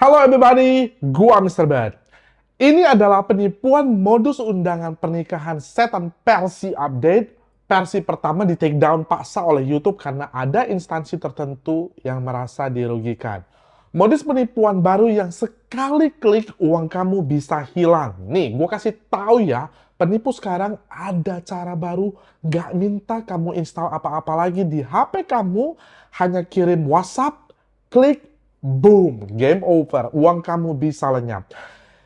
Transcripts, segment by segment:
Halo everybody, gua Mr. Bad. Ini adalah penipuan modus undangan pernikahan setan Persi update. Versi pertama di take down paksa oleh YouTube karena ada instansi tertentu yang merasa dirugikan. Modus penipuan baru yang sekali klik uang kamu bisa hilang. Nih, gua kasih tahu ya, penipu sekarang ada cara baru, nggak minta kamu install apa-apa lagi di HP kamu, hanya kirim WhatsApp, klik, boom, game over, uang kamu bisa lenyap.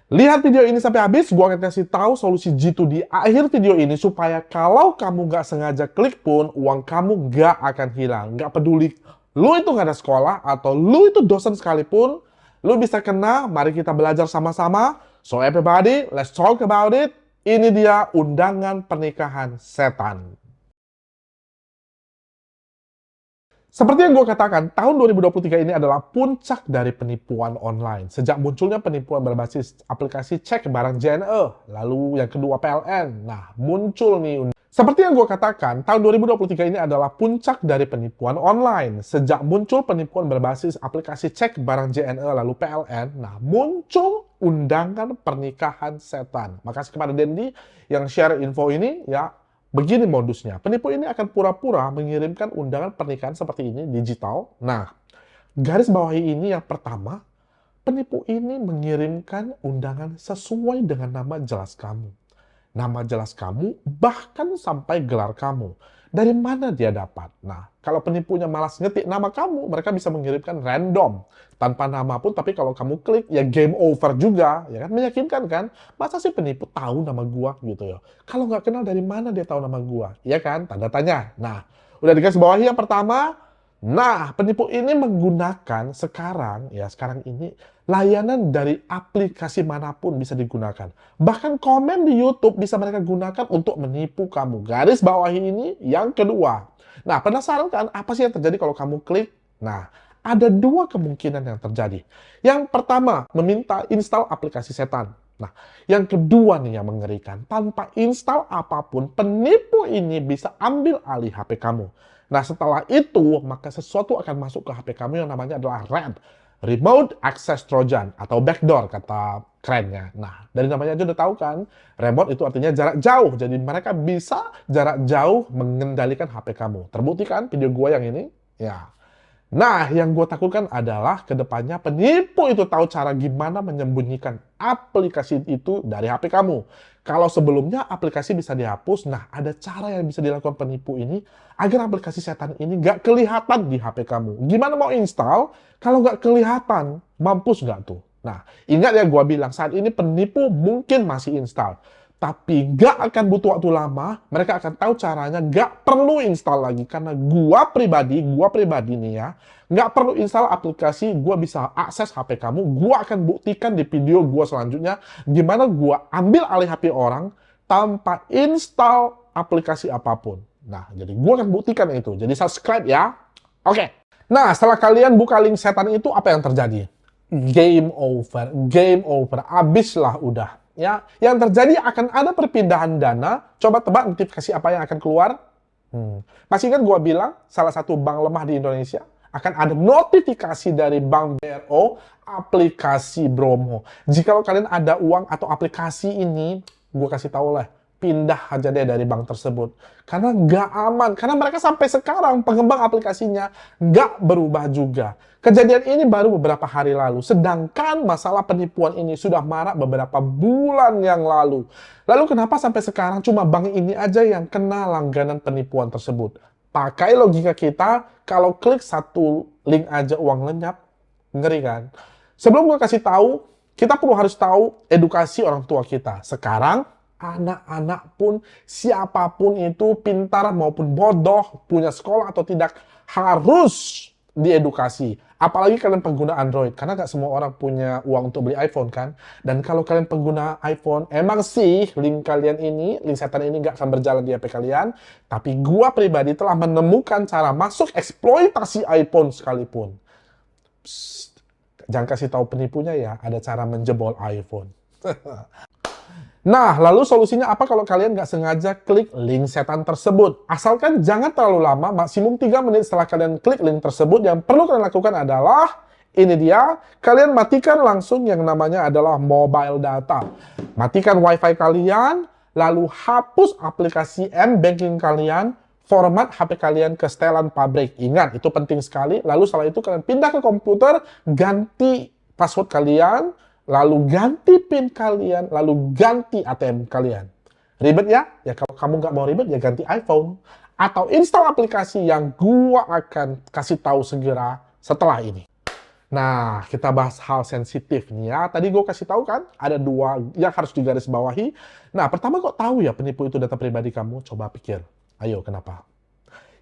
Lihat video ini sampai habis, gua akan kasih tahu solusi jitu di akhir video ini supaya kalau kamu nggak sengaja klik pun, uang kamu nggak akan hilang. Nggak peduli lu itu nggak ada sekolah atau lu itu dosen sekalipun, lu bisa kena. Mari kita belajar sama-sama. So everybody, let's talk about it. Ini dia undangan pernikahan setan. Seperti yang gue katakan, tahun 2023 ini adalah puncak dari penipuan online. Sejak munculnya penipuan berbasis aplikasi cek barang JNE, lalu yang kedua PLN. Nah, muncul nih. Seperti yang gue katakan, tahun 2023 ini adalah puncak dari penipuan online. Sejak muncul penipuan berbasis aplikasi cek barang JNE, lalu PLN, nah muncul undangan pernikahan setan. Makasih kepada Dendi yang share info ini, ya. Begini modusnya, penipu ini akan pura-pura mengirimkan undangan pernikahan seperti ini, digital. Nah, garis bawahi ini yang pertama, penipu ini mengirimkan undangan sesuai dengan nama jelas kamu. Nama jelas kamu, bahkan sampai gelar kamu. Dari mana dia dapat? Nah, kalau penipunya malas ngetik nama kamu, mereka bisa mengirimkan random. Tanpa nama pun, tapi kalau kamu klik, ya game over juga. Ya kan? Meyakinkan kan? Masa sih penipu tahu nama gua gitu ya? Kalau nggak kenal, dari mana dia tahu nama gua? Ya kan? Tanda tanya. Nah, udah dikasih bawahi yang pertama. Nah, penipu ini menggunakan sekarang ini layanan dari aplikasi manapun bisa digunakan. Bahkan komen di YouTube bisa mereka gunakan untuk menipu kamu. Garis bawahi ini yang kedua. Nah, penasaran kan apa sih yang terjadi kalau kamu klik? Nah, ada dua kemungkinan yang terjadi. Yang pertama, meminta install aplikasi setan. Nah, yang kedua nih yang mengerikan, tanpa install apapun, penipu ini bisa ambil alih HP kamu. Nah, setelah itu, maka sesuatu akan masuk ke HP kamu yang namanya adalah RAT, Remote Access Trojan, atau backdoor, kata kerennya. Nah, dari namanya aja udah tahu kan, remote itu artinya jarak jauh. Jadi mereka bisa jarak jauh mengendalikan HP kamu. Terbukti kan video gua yang ini? Ya. Nah, yang gue takutkan adalah kedepannya penipu itu tahu cara gimana menyembunyikan aplikasi itu dari HP kamu. Kalau sebelumnya aplikasi bisa dihapus, nah ada cara yang bisa dilakukan penipu ini agar aplikasi setan ini nggak kelihatan di HP kamu. Gimana mau install kalau nggak kelihatan? Mampus nggak tuh? Nah, ingat ya gue bilang, saat ini penipu mungkin masih install. Tapi nggak akan butuh waktu lama, mereka akan tahu caranya, nggak perlu install lagi. Karena gua pribadi nih ya, nggak perlu install aplikasi, gua bisa akses HP kamu, gua akan buktikan di video gua selanjutnya, gimana gua ambil alih HP orang tanpa install aplikasi apapun. Nah, jadi gua akan buktikan itu. Jadi subscribe ya. Oke. Nah, setelah kalian buka link setan itu, apa yang terjadi? Game over, abislah udah. Ya, yang terjadi akan ada perpindahan dana. Coba tebak notifikasi apa yang akan keluar? Masih ingat gue bilang, salah satu bank lemah di Indonesia akan ada notifikasi dari Bank BRO, aplikasi Bromo. Jika kalian ada uang atau aplikasi ini, gue kasih tahu lah, pindah aja deh dari bank tersebut. Karena nggak aman. Karena mereka sampai sekarang, pengembang aplikasinya nggak berubah juga. Kejadian ini baru beberapa hari lalu. Sedangkan masalah penipuan ini sudah marak beberapa bulan yang lalu. Lalu kenapa sampai sekarang cuma bank ini aja yang kena langganan penipuan tersebut? Pakai logika kita, kalau klik satu link aja uang lenyap, ngeri kan? Sebelum gue kasih tahu, kita harus tahu edukasi orang tua kita. Sekarang, anak-anak pun, siapapun itu, pintar maupun bodoh, punya sekolah atau tidak, harus diedukasi. Apalagi kalian pengguna Android, karena nggak semua orang punya uang untuk beli iPhone kan. Dan kalau kalian pengguna iPhone, emang sih link kalian ini, link setan ini nggak akan berjalan di HP kalian. Tapi gua pribadi telah menemukan cara masuk eksploitasi iPhone sekalipun. Psst, jangan kasih tahu penipunya ya, ada cara menjebol iPhone. Nah, lalu solusinya apa kalau kalian nggak sengaja klik link setan tersebut? Asalkan jangan terlalu lama, maksimum 3 menit setelah kalian klik link tersebut, yang perlu kalian lakukan adalah Ini dia, kalian matikan langsung yang namanya adalah mobile data. Matikan wifi kalian, lalu hapus aplikasi M-Banking kalian, format HP kalian ke setelan pabrik. Ingat, itu penting sekali. Lalu setelah itu kalian pindah ke komputer, ganti password kalian, lalu ganti PIN kalian, lalu ganti ATM kalian. Ribet ya? Ya kalau kamu nggak mau ribet, ya ganti iPhone. Atau install aplikasi yang gua akan kasih tahu segera setelah ini. Nah, kita bahas hal sensitif nih ya. Tadi gue kasih tahu kan, ada dua yang harus digarisbawahi. Nah, pertama kok tahu ya penipu itu data pribadi kamu? Coba pikir. Ayo, kenapa?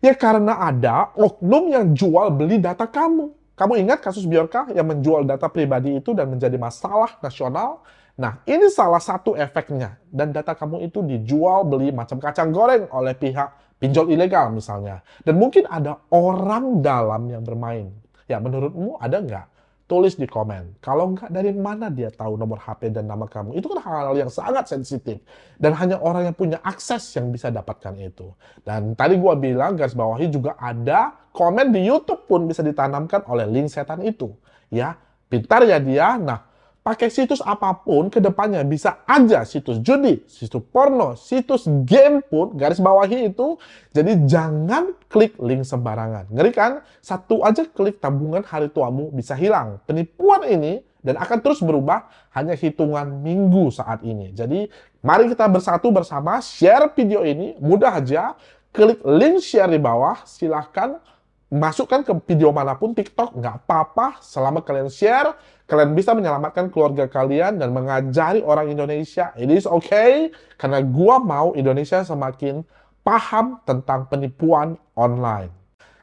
Ya karena ada oknum yang jual beli data kamu. Kamu ingat kasus Bjorka yang menjual data pribadi itu dan menjadi masalah nasional? Nah, ini salah satu efeknya. Dan data kamu itu dijual beli macam kacang goreng oleh pihak pinjol ilegal misalnya. Dan mungkin ada orang dalam yang bermain. Ya, menurutmu ada nggak? Tulis di komen. Kalau nggak, dari mana dia tahu nomor HP dan nama kamu? Itu kan hal-hal yang sangat sensitif. Dan hanya orang yang punya akses yang bisa dapatkan itu. Dan tadi gua bilang, garis bawahi juga ada komen di YouTube pun bisa ditanamkan oleh link setan itu. Ya, pintar ya dia. Nah, pakai situs apapun ke depannya bisa aja situs judi, situs porno, situs game pun garis bawahi itu. Jadi jangan klik link sembarangan. Ngeri kan? Satu aja klik tabungan hari tuamu bisa hilang. Penipuan ini dan akan terus berubah hanya hitungan minggu saat ini. Jadi mari kita bersatu bersama share video ini. Mudah aja. Klik link share di bawah. Silahkan masukkan ke video manapun, TikTok, nggak apa-apa. Selama kalian share, kalian bisa menyelamatkan keluarga kalian dan mengajari orang Indonesia. It is okay, karena gua mau Indonesia semakin paham tentang penipuan online.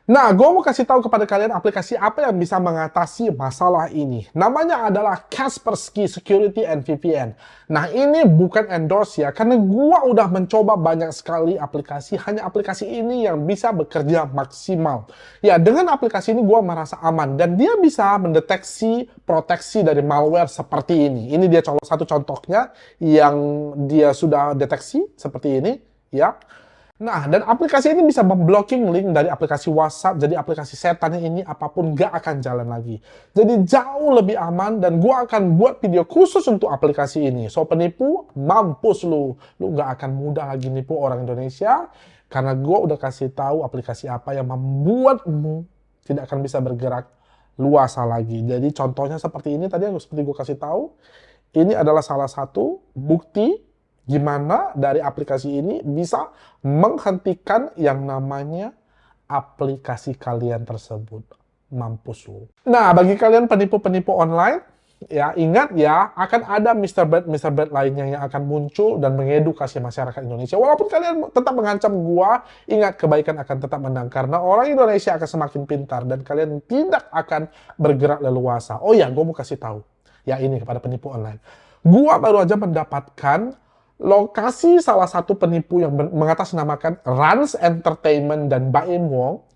Nah, gue mau kasih tahu kepada kalian aplikasi apa yang bisa mengatasi masalah ini. Namanya adalah Kaspersky Security and VPN. Nah, ini bukan endorse ya, karena gue udah mencoba banyak sekali aplikasi. Hanya aplikasi ini yang bisa bekerja maksimal. Ya, dengan aplikasi ini gue merasa aman. Dan dia bisa mendeteksi proteksi dari malware seperti ini. Ini dia salah satu contohnya yang dia sudah deteksi seperti ini. Ya. Nah, dan aplikasi ini bisa memblocking link dari aplikasi WhatsApp, jadi aplikasi setannya ini apapun nggak akan jalan lagi. Jadi jauh lebih aman dan gua akan buat video khusus untuk aplikasi ini. So, penipu, mampus lu. Lu nggak akan mudah lagi nipu orang Indonesia, karena gua udah kasih tahu aplikasi apa yang membuatmu tidak akan bisa bergerak luasa lagi. Jadi contohnya seperti ini tadi yang seperti gua kasih tahu. Ini adalah salah satu bukti gimana dari aplikasi ini bisa menghentikan yang namanya aplikasi kalian tersebut. Mampus lu. Nah, bagi kalian penipu-penipu online, ya ingat ya, akan ada Mr. Bad lainnya yang akan muncul dan mengedukasi masyarakat Indonesia. Walaupun kalian tetap mengancam gua, ingat kebaikan akan tetap menang. Karena orang Indonesia akan semakin pintar dan kalian tidak akan bergerak leluasa. Oh ya, gua mau kasih tahu. Ya ini kepada penipu online. Gua baru aja mendapatkan lokasi salah satu penipu yang mengatasnamakan Rans Entertainment dan Baim Wong.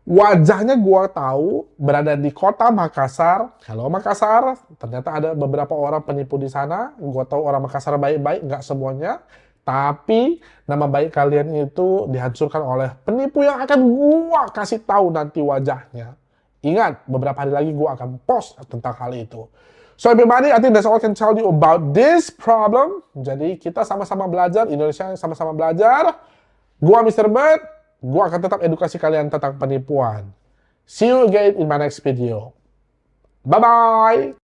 Wajahnya gua tahu berada di kota Makassar. Halo Makassar, ternyata ada beberapa orang penipu di sana. Gua tahu orang Makassar baik-baik, nggak semuanya. Tapi nama baik kalian itu dihancurkan oleh penipu yang akan gua kasih tahu nanti wajahnya. Ingat, beberapa hari lagi gua akan post tentang hal itu. So everybody, I think that's all I can tell you about this problem. Jadi kita sama-sama belajar, Indonesia sama-sama belajar. Gua Mr. Bird, gua akan tetap edukasi kalian tentang penipuan. See you again in my next video. Bye-bye!